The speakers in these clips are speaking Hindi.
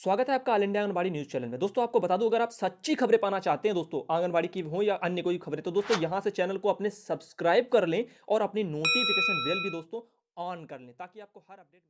स्वागत है आपका all India anganwadi news channel में। दोस्तों आपको बता दूं, अगर आप सच्ची खबरें पाना चाहते हैं दोस्तों, आंगनबाड़ी की हो या अन्य कोई खबरें, तो दोस्तों यहां से चैनल को अपने सब्सक्राइब कर लें और अपनी नोटिफिकेशन बेल भी दोस्तों ऑन कर लें, ताकि आपको हर अपडेट।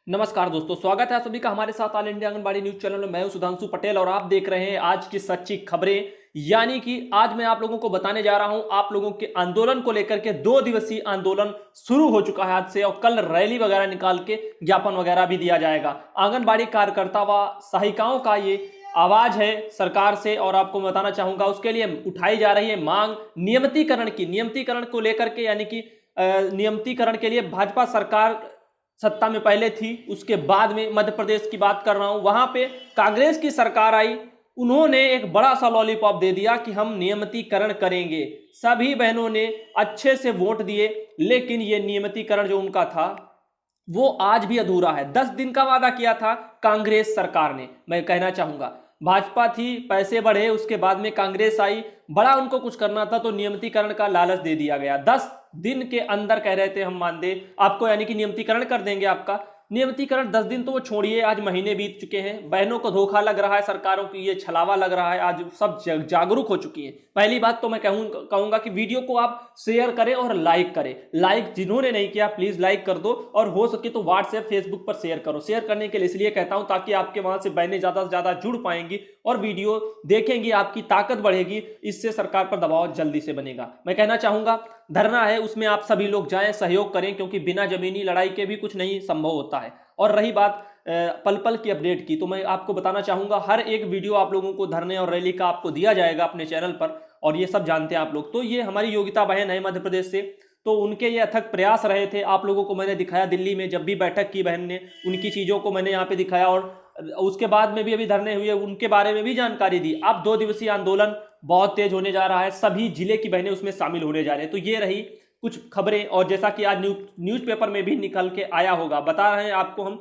नमस्कार दोस्तों, स्वागत है आप सभी का हमारे साथ all India anganwadi news channel में। मैं हूं सुधांशु पटेल और आप देख रहे हैं आज की सच्ची खबरें। यानी कि आज मैं आप लोगों को बताने जा रहा हूं आप लोगों के आंदोलन को लेकर के। 2 दिवसीय आंदोलन शुरू हो चुका है आज से, और कल रैली वगैरह निकाल के ज्ञापन वगैरह भी दिया जाएगा। आंगनबाड़ी कार्यकर्ता व सहायिकाओं का ये आवाज है सरकार से, और आपको बताना चाहूंगा उसके लिए उठाई जा रही है मांग नियमितीकरण की। नियमितीकरण को लेकर के, यानी कि नियमितीकरण के लिए भाजपा सरकार सत्ता में पहले थी, उसके बाद में मध्य प्रदेश की बात कर रहा हूं, वहां पे कांग्रेस की सरकार आई। उन्होंने एक बड़ा सा लॉलीपॉप दे दिया कि हम नियमितीकरण करेंगे। सभी बहनों ने अच्छे से वोट दिए, लेकिन ये नियमितीकरण जो उनका था वो आज भी अधूरा है। 10 दिन का वादा किया था कांग्रेस सरकार ने। मैं कहना चाहूंगा भाजपा थी, पैसे बढ़े, उसके बाद में कांग्रेस आई, बड़ा उनको कुछ करना था तो नियमितीकरण का लालच दे दिया गया। 10 दिन के अंदर कह रहे थे हम मानदेय आपको, यानी कि नियमितीकरण कर देंगे आपका। नियमितीकरण 10 दिन तो वो छोड़िए, आज महीने बीत चुके हैं। बहनों को धोखा लग रहा है, सरकारों की ये छलावा लग रहा है। आज सब जागरूक हो चुकी हैं। पहली बात तो मैं कहूंगा कि वीडियो को आप शेयर करें और लाइक करें। लाइक जिन्होंने नहीं किया प्लीज लाइक कर दो, और हो सके तो व्हाट्सएप फेसबुक पर शेयर करो। शेयर करने के लिए इसलिए कहता हूं ताकि आपके वहां से बहनें ज्यादा से ज्यादा जुड़ पाएंगी और वीडियो देखेंगी, आपकी ताकत बढ़ेगी, इससे सरकार पर दबाव जल्दी से बनेगा। मैं कहना चाहूंगा धरना है, उसमें आप सभी लोग जाएं, सहयोग करें, क्योंकि बिना जमीनी लड़ाई के भी कुछ नहीं संभव होता है। और रही बात पल पल की अपडेट की, तो मैं आपको बताना चाहूंगा हर एक वीडियो आप लोगों को धरने और रैली का आपको दिया जाएगा अपने चैनल पर, और ये सब जानते हैं आप लोग। तो ये हमारी योगिता बहन है मध्य प्रदेश से, तो उनके ये अथक प्रयास रहे थे। आप लोगों को मैंने दिखाया दिल्ली में जब भी बैठक की बहन ने, उनकी चीजों को मैंने यहाँ पे दिखाया, और उसके बाद में भी अभी धरने हुए उनके बारे में भी जानकारी दी। अब 2 दिवसीय आंदोलन बहुत तेज होने जा रहा है, सभी जिले की बहनें उसमें शामिल होने जा रहे हैं। तो ये रही कुछ खबरें, और जैसा कि आज न्यूज़पेपर में भी निकल के आया होगा, बता रहे हैं आपको हम।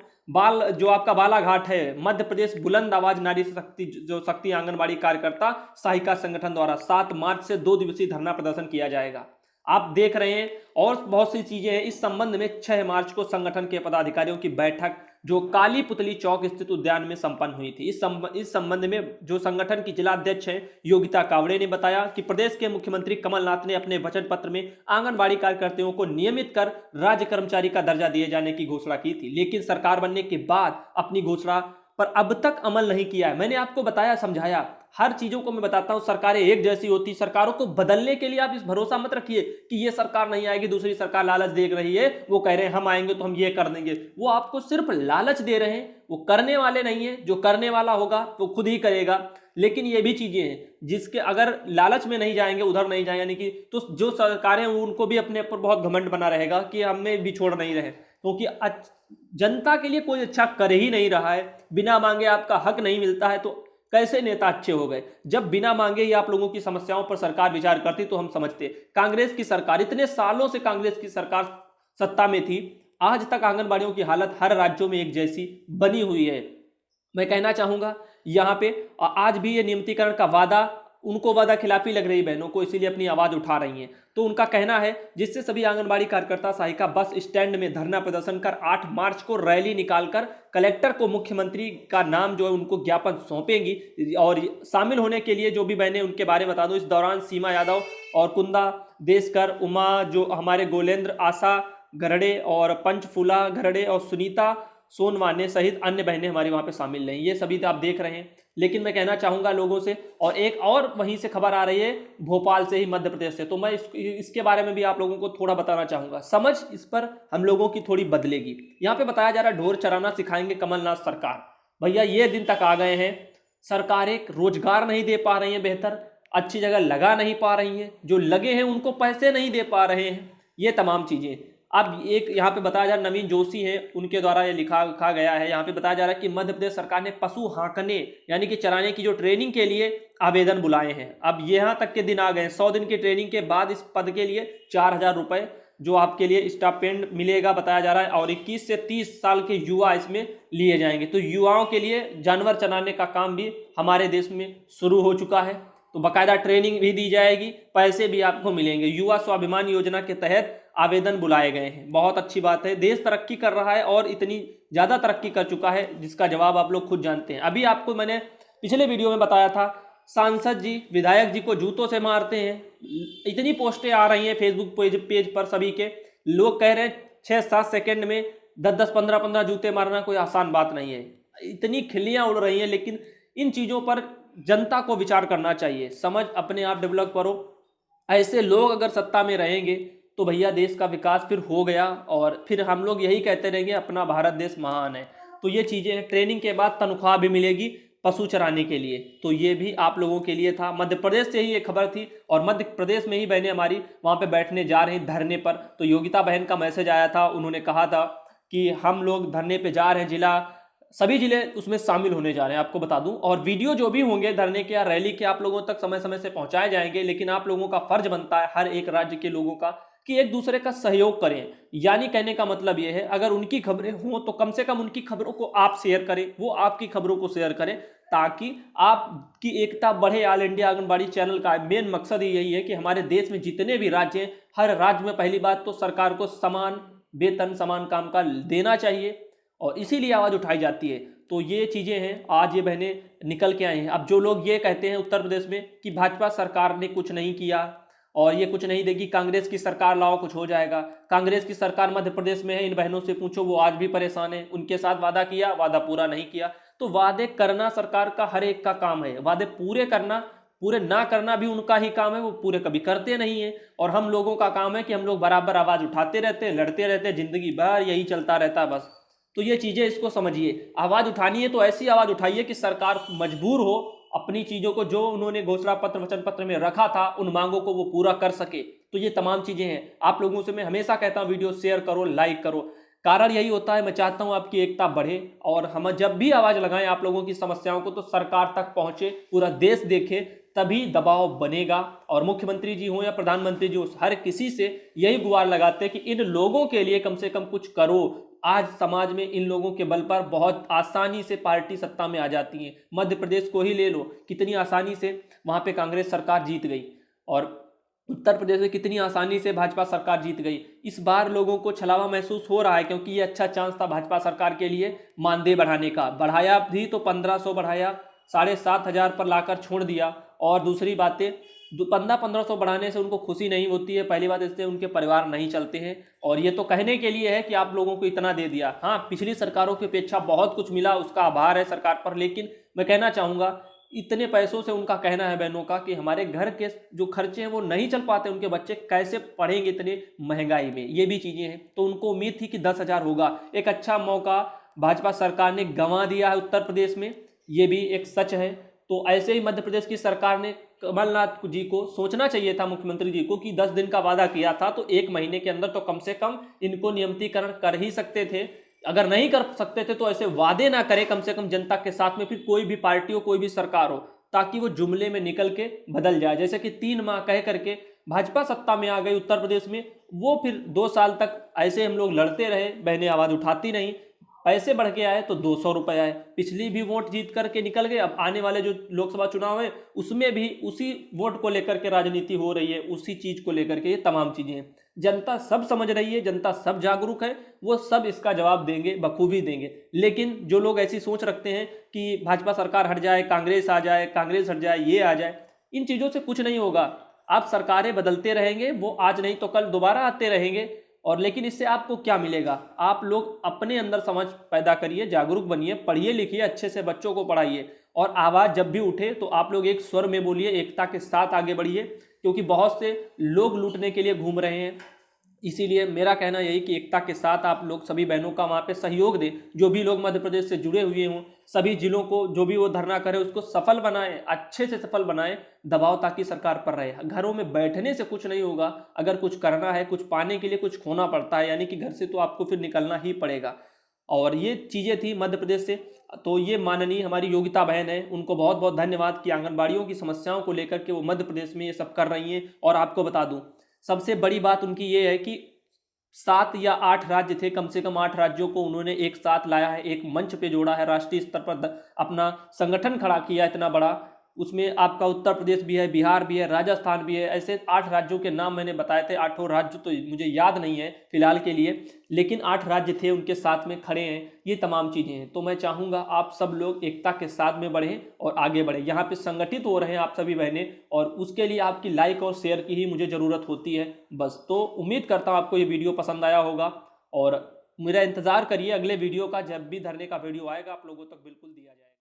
जो आपका बालाघाट है, मध्य प्रदेश बुलंद आवाज नारी शक्ति, जो शक्ति आंगनबाड़ी कार्यकर्ता सहायिका संगठन द्वारा 7 मार्च से 2 दिवसीय धरना प्रदर्शन किया जाएगा। आप देख रहे हैं, और बहुत सी चीजें हैं इस संबंध में। 6 मार्च को संगठन के पदाधिकारियों की बैठक जो काली पुतली चौक स्थित उद्यान में संपन्न हुई थी। इस संबंध में जो संगठन की जिला अध्यक्ष हैं योगिता कावड़े ने बताया कि प्रदेश के मुख्यमंत्री कमलनाथ ने अपने वचन पत्र में आंगनबाड़ी कार्यकर्ताओं को नियमित कर राज्य कर्मचारी का दर्जा दिए जाने की घोषणा की थी, लेकिन सरकार बनने के बाद अपनी घोषणा पर अब तक अमल नहीं किया है। मैंने आपको बताया, समझाया, हर चीजों को मैं बताता हूं। सरकारें एक जैसी होती, सरकारों को बदलने के लिए आप इस भरोसा मत रखिए कि ये सरकार नहीं आएगी, दूसरी सरकार लालच देख रही है, वो कह रहे हैं हम आएंगे तो हम ये कर देंगे। वो आपको सिर्फ लालच दे रहे हैं, वो करने वाले नहीं है। जो करने वाला होगा वो खुद ही करेगा। लेकिन ये भी चीजें हैं जिसके अगर लालच में नहीं जाएंगे, उधर नहीं जाएंगे, यानी कि तो जो सरकारें उनको भी अपने ऊपर बहुत घमंड बना रहेगा कि हमें भी छोड़ नहीं रहे, क्योंकि जनता के लिए कोई अच्छा कर ही नहीं रहा है। बिना मांगे आपका हक नहीं मिलता है, तो कैसे नेता अच्छे हो गए? जब बिना मांगे ही आप लोगों की समस्याओं पर सरकार विचार करती तो हम समझते। कांग्रेस की सरकार, इतने सालों से कांग्रेस की सरकार सत्ता में थी, आज तक आंगनबाड़ियों की हालत हर राज्यों में एक जैसी बनी हुई है। मैं कहना चाहूंगा यहां पे आज भी ये नियमितीकरण का वादा, उनको वादा खिलाफी लग रही बहनों को, इसीलिए अपनी आवाज उठा रही हैं। तो उनका कहना है जिससे सभी आंगनबाड़ी कार्यकर्ता सहायिका बस स्टैंड में धरना प्रदर्शन कर 8 मार्च को रैली निकालकर कलेक्टर को मुख्यमंत्री का नाम जो है उनको ज्ञापन सौंपेंगी। और शामिल होने के लिए जो भी बहनें, उनके बारे में बता दूं, इस दौरान सीमा यादव और कुंदा देशकर, उमा जो हमारे गोलेंद्र, आशा घरड़े और पंचफूला घरड़े और सुनीता सोनवाने सहित अन्य बहनें हमारी वहां पे शामिल नहीं। ये सभी आप देख रहे हैं। लेकिन मैं कहना चाहूंगा लोगों से, और एक और वहीं से खबर आ रही है भोपाल से ही, मध्य प्रदेश से, तो मैं इसके बारे में भी आप लोगों को थोड़ा बताना चाहूंगा। समझ इस पर हम लोगों की थोड़ी बदलेगी। यहाँ पे बताया जा रहा है ढोर चराना सिखाएंगे कमलनाथ सरकार। भैया ये दिन तक आ गए हैं, सरकारें रोजगार नहीं दे पा रही हैं, बेहतर अच्छी जगह लगा नहीं पा रही हैं, जो लगे हैं उनको पैसे नहीं दे पा रहे हैं, ये तमाम चीजें। अब एक यहाँ पे बताया जा रहा, नवीन जोशी है, उनके द्वारा ये लिखा गया है। यहाँ पे बताया जा रहा है कि मध्य प्रदेश सरकार ने पशु हाँकने यानी कि चराने की जो ट्रेनिंग के लिए आवेदन बुलाए हैं। अब यहाँ तक के दिन आ गए, 100 दिन की ट्रेनिंग के बाद इस पद के लिए 4000 रुपए जो आपके लिए स्टाइपेंड मिलेगा बताया जा रहा है, और 21 से 30 साल के युवा इसमें लिए जाएंगे। तो युवाओं के लिए जानवर चराने का काम भी हमारे देश में शुरू हो चुका है। तो बाकायदा ट्रेनिंग भी दी जाएगी, पैसे भी आपको मिलेंगे। युवा स्वाभिमान योजना के तहत आवेदन बुलाए गए हैं। बहुत अच्छी बात है, देश तरक्की कर रहा है और इतनी ज़्यादा तरक्की कर चुका है जिसका जवाब आप लोग खुद जानते हैं। अभी आपको मैंने पिछले वीडियो में बताया था, सांसद जी विधायक जी को जूतों से मारते हैं। इतनी पोस्टें आ रही हैं फेसबुक पेज पर सभी के, लोग कह रहे हैं 6-7 सेकेंड में 10-10 15-15 जूते मारना कोई आसान बात नहीं है। इतनी खिल्लियाँ उड़ रही हैं, लेकिन इन चीज़ों पर जनता को विचार करना चाहिए। समझ अपने आप डेवलप करो। ऐसे लोग अगर सत्ता में रहेंगे तो भैया देश का विकास फिर हो गया, और फिर हम लोग यही कहते रहेंगे अपना भारत देश महान है। तो ये चीज़ें हैं। ट्रेनिंग के बाद तनख्वाह भी मिलेगी पशु चराने के लिए, तो ये भी आप लोगों के लिए था। मध्य प्रदेश से ही ये खबर थी, और मध्य प्रदेश में ही बहनें हमारी वहाँ पे बैठने जा रही धरने पर। तो योगिता बहन का मैसेज आया था, उन्होंने कहा था कि हम लोग धरने पे जा रहे हैं, सभी जिले उसमें शामिल होने जा रहे हैं, आपको बता दूं। और वीडियो जो भी होंगे धरने के या रैली के आप लोगों तक समय समय से पहुंचाए जाएंगे, लेकिन आप लोगों का फर्ज बनता है, हर एक राज्य के लोगों का, कि एक दूसरे का सहयोग करें। यानी कहने का मतलब यह है, अगर उनकी खबरें हों तो कम से कम उनकी खबरों को आप शेयर करें, वो आपकी खबरों को शेयर करें, ताकि आपकी एकता बढ़े। ऑल इंडिया आंगनबाड़ी चैनल का मेन मकसद ही यही है कि हमारे देश में जितने भी राज्य हैं, हर राज्य में पहली बात तो सरकार को समान वेतन समान काम का देना चाहिए, और इसीलिए आवाज़ उठाई जाती है। तो ये चीज़ें हैं, आज ये बहनें निकल के आई हैं। अब जो लोग ये कहते हैं उत्तर प्रदेश में कि भाजपा सरकार ने कुछ नहीं किया और ये कुछ नहीं देगी, कांग्रेस की सरकार लाओ कुछ हो जाएगा। कांग्रेस की सरकार मध्य प्रदेश में है, इन बहनों से पूछो, वो आज भी परेशान है। उनके साथ वादा किया, वादा पूरा नहीं किया। तो वादे करना सरकार का हर एक का काम है, वादे पूरे करना, पूरे ना करना भी उनका ही काम है, वो पूरे कभी करते नहीं है। और हम लोगों का काम है कि हम लोग बराबर आवाज़ उठाते रहते हैं, लड़ते रहते हैं, जिंदगी भर यही चलता रहता है बस। तो ये चीज़ें इसको समझिए। आवाज़ उठानी है तो ऐसी आवाज़ उठाइए कि सरकार मजबूर हो अपनी चीज़ों को, जो उन्होंने घोषणा पत्र वचन पत्र में रखा था, उन मांगों को वो पूरा कर सके। तो ये तमाम चीज़ें हैं। आप लोगों से मैं हमेशा कहता हूँ, वीडियो शेयर करो, लाइक करो। कारण यही होता है, मैं चाहता हूँ आपकी एकता बढ़े, और हम जब भी आवाज़ लगाएं आप लोगों की समस्याओं को, तो सरकार तक पहुँचे, पूरा देश देखे, तभी दबाव बनेगा। और मुख्यमंत्री जी हो या प्रधानमंत्री जी हो, हर किसी से यही गुहार लगाते हैं कि इन लोगों के लिए कम से कम कुछ करो। आज समाज में इन लोगों के बल पर बहुत आसानी से पार्टी सत्ता में आ जाती है। मध्य प्रदेश को ही ले लो, कितनी आसानी से वहां पे कांग्रेस सरकार जीत गई, और उत्तर प्रदेश में कितनी आसानी से भाजपा सरकार जीत गई। इस बार लोगों को छलावा महसूस हो रहा है, क्योंकि ये अच्छा चांस था भाजपा सरकार के लिए मानदेय बढ़ाने का। बढ़ाया भी तो 1500 बढ़ाया, 7500 पर लाकर छोड़ दिया। और दूसरी बातें, 1500 बढ़ाने से उनको खुशी नहीं होती है, पहली बात, इससे उनके परिवार नहीं चलते हैं। और ये तो कहने के लिए है कि आप लोगों को इतना दे दिया। हाँ, पिछली सरकारों की अपेक्षा बहुत कुछ मिला, उसका आभार है सरकार पर। लेकिन मैं कहना चाहूँगा, इतने पैसों से उनका कहना है बहनों का कि हमारे घर के जो खर्चे हैं वो नहीं चल पाते, उनके बच्चे कैसे पढ़ेंगे इतने महंगाई में, ये भी चीज़ें हैं। तो उनको उम्मीद थी कि 10,000 होगा। एक अच्छा मौका भाजपा सरकार ने गंवा दिया है उत्तर प्रदेश में, ये भी एक सच है। तो ऐसे ही मध्य प्रदेश की सरकार ने कमलनाथ जी को सोचना चाहिए था, मुख्यमंत्री जी को, कि 10 दिन का वादा किया था तो 1 महीने के अंदर तो कम से कम इनको नियमितीकरण कर ही सकते थे। अगर नहीं कर सकते थे तो ऐसे वादे ना करें कम से कम जनता के साथ में, फिर कोई भी पार्टी हो, कोई भी सरकार हो, ताकि वो जुमले में निकल के बदल जाए। जैसे कि 3 माह कह करके भाजपा सत्ता में आ गई उत्तर प्रदेश में, वो फिर 2 साल तक ऐसे हम लोग लड़ते रहे, बहनें आवाज़ उठाती नहीं, पैसे बढ़ के आए तो 200 रुपये आए। पिछली भी वोट जीत करके निकल गए, अब आने वाले जो लोकसभा चुनाव है उसमें भी उसी वोट को लेकर के राजनीति हो रही है, उसी चीज़ को लेकर के ये तमाम चीज़ें हैं। जनता सब समझ रही है, जनता सब जागरूक है, वो सब इसका जवाब देंगे, बखूबी देंगे। लेकिन जो लोग ऐसी सोच रखते हैं कि भाजपा सरकार हट जाए, कांग्रेस आ जाए, कांग्रेस हट जाए, ये आ जाए, इन चीज़ों से कुछ नहीं होगा। आप सरकारें बदलते रहेंगे, वो आज नहीं तो कल दोबारा आते रहेंगे। और लेकिन इससे आपको क्या मिलेगा? आप लोग अपने अंदर समझ पैदा करिए, जागरूक बनिए, पढ़िए लिखिए, अच्छे से बच्चों को पढ़ाइए, और आवाज़ जब भी उठे तो आप लोग एक स्वर में बोलिए, एकता के साथ आगे बढ़िए, क्योंकि बहुत से लोग लूटने के लिए घूम रहे हैं। इसीलिए मेरा कहना यही कि एकता के साथ आप लोग सभी बहनों का वहाँ पे सहयोग दें। जो भी लोग मध्य प्रदेश से जुड़े हुए हों, सभी जिलों को जो भी वो धरना करे उसको सफल बनाएं, अच्छे से सफल बनाएं, दबाव ताकि सरकार पर रहे। घरों में बैठने से कुछ नहीं होगा, अगर कुछ करना है, कुछ पाने के लिए कुछ खोना पड़ता है, यानी कि घर से तो आपको फिर निकलना ही पड़ेगा। और ये चीज़ें थी मध्य प्रदेश से। तो ये माननीय हमारी योगिता बहन है, उनको बहुत बहुत धन्यवाद कि आंगनबाड़ियों की समस्याओं को लेकर के वो मध्य प्रदेश में ये सब कर रही हैं। और आपको बता दूं, सबसे बड़ी बात उनकी ये है कि 7 या 8 राज्य थे, कम से कम 8 राज्यों को उन्होंने एक साथ लाया है, एक मंच पे जोड़ा है, राष्ट्रीय स्तर पर अपना संगठन खड़ा किया इतना बड़ा। उसमें आपका उत्तर प्रदेश भी है, बिहार भी है, राजस्थान भी है। ऐसे 8 राज्यों के नाम मैंने बताए थे। 8 राज्य तो मुझे याद नहीं है फिलहाल के लिए, लेकिन 8 राज्य थे, उनके साथ में खड़े हैं। ये तमाम चीज़ें हैं। तो मैं चाहूँगा आप सब लोग एकता के साथ में बढ़ें और आगे बढ़ें। यहाँ पे संगठित हो रहे हैं आप सभी बहनें, और उसके लिए आपकी लाइक और शेयर की ही मुझे ज़रूरत होती है बस। तो उम्मीद करता हूँ आपको ये वीडियो पसंद आया होगा, और मेरा इंतज़ार करिए अगले वीडियो का। जब भी धरने का वीडियो आएगा आप लोगों तक बिल्कुल दिया जाएगा।